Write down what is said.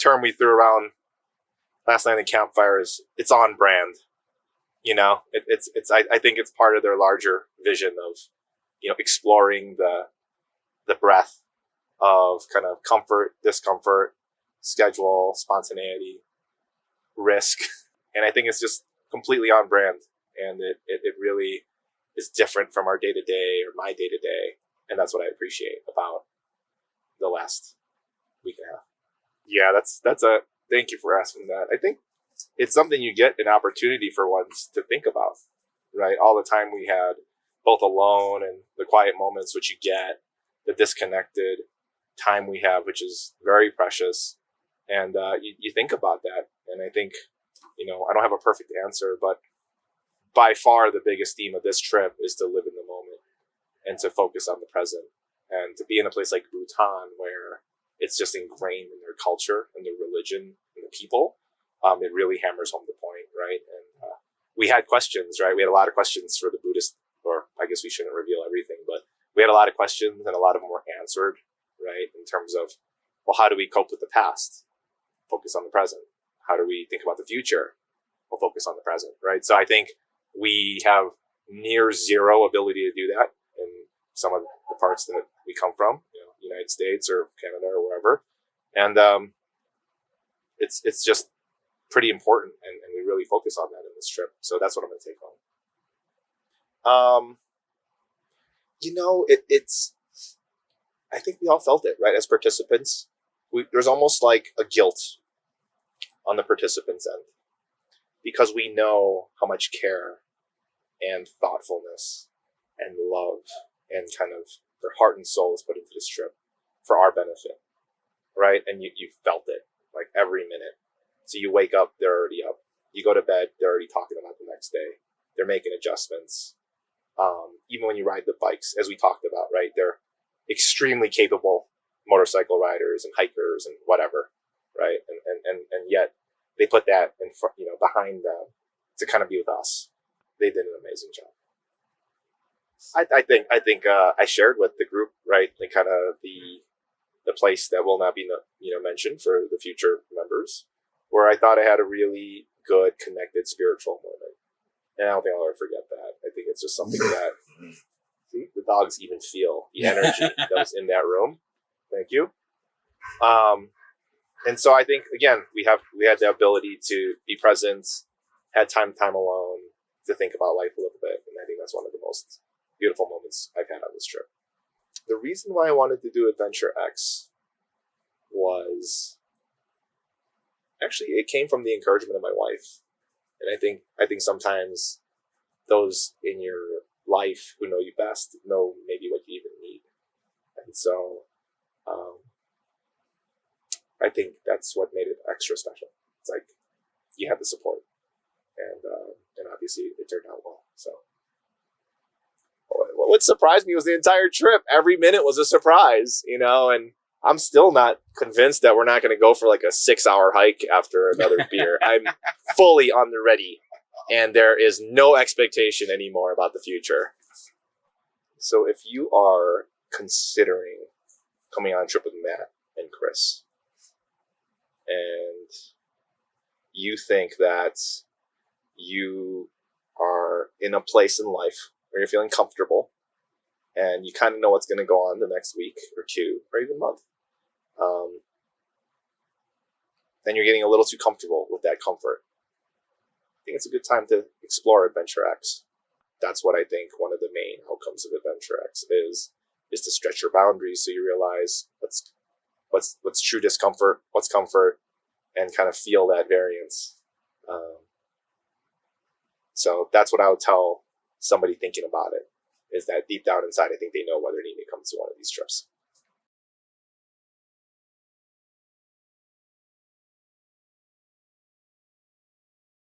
term we threw around last night in the campfire is it's on brand. You know, I think it's part of their larger vision of, exploring the breadth of kind of comfort, discomfort, schedule, spontaneity, risk. And I think it's just completely on brand. And it really is different from our day to day or my day to day. And that's what I appreciate about the last week and a half. Yeah, thank you for asking that. I think it's something you get an opportunity for once to think about, right? All the time we had both alone and the quiet moments, which you get, the disconnected time we have, which is very precious. And you think about that. And I think, I don't have a perfect answer, but by far the biggest theme of this trip is to live in the moment and to focus on the present and to be in a place like Bhutan where it's just ingrained in their culture and their religion and the people. It really hammers home the point, right? And we had questions, right? We had a lot of questions for the Buddhist, or I guess we shouldn't reveal everything, but we had a lot of questions and a lot of them were answered, right? In terms of, well, how do we cope with the past? Focus on the present. How do we think about the future? We'll focus on the present, right? So I think we have near zero ability to do that in some of the parts that we come from, United States or Canada or wherever. And it's just pretty important, and we really focus on that in this trip. So that's what I'm going to take home. It's I think we all felt it, right? As participants, there's almost like a guilt on the participants' end because we know how much care and thoughtfulness and love and kind of their heart and soul is put into this trip for our benefit, right? And you felt it like every minute. So you wake up, they're already up. You go to bed, they're already talking about the next day. They're making adjustments. Even when you ride the bikes, as we talked about, right? They're extremely capable motorcycle riders and hikers and whatever, right? And yet they put that in front, behind them to kind of be with us. They did an amazing job. I think I shared with the group, right? Like kind of the place that will not be mentioned for the future members, where I thought I had a really good connected spiritual moment. And I don't think I'll ever forget that. I think it's just something that the dogs even feel the energy that was in that room. Thank you. And so I think again we had the ability to be present, had time alone to think about life a little bit, and I think that's one of the most beautiful moments I've had on this trip. The reason why I wanted to do AdventureX was actually it came from the encouragement of my wife. And I think sometimes those in your life who know you best know maybe what you even need. And so I think that's what made it extra special. It's like you had the support, and obviously it turned out well. So what surprised me was the entire trip. Every minute was a surprise, and I'm still not convinced that we're not going to go for like a 6-hour hike after another beer. I'm fully on the ready, and there is no expectation anymore about the future. So if you are considering coming on a trip with Matt and Chris, and you think that you are in a place in life where you're feeling comfortable and you kind of know what's going to go on the next week or two or even month, and you're getting a little too comfortable with that comfort, I think it's a good time to explore AdventureX. That's what I think one of the main outcomes of AdventureX is to stretch your boundaries so you realize what's true discomfort, what's comfort, and kind of feel that variance. So that's what I would tell somebody thinking about it, is that deep down inside, I think they know whether they need to come to one of these trips.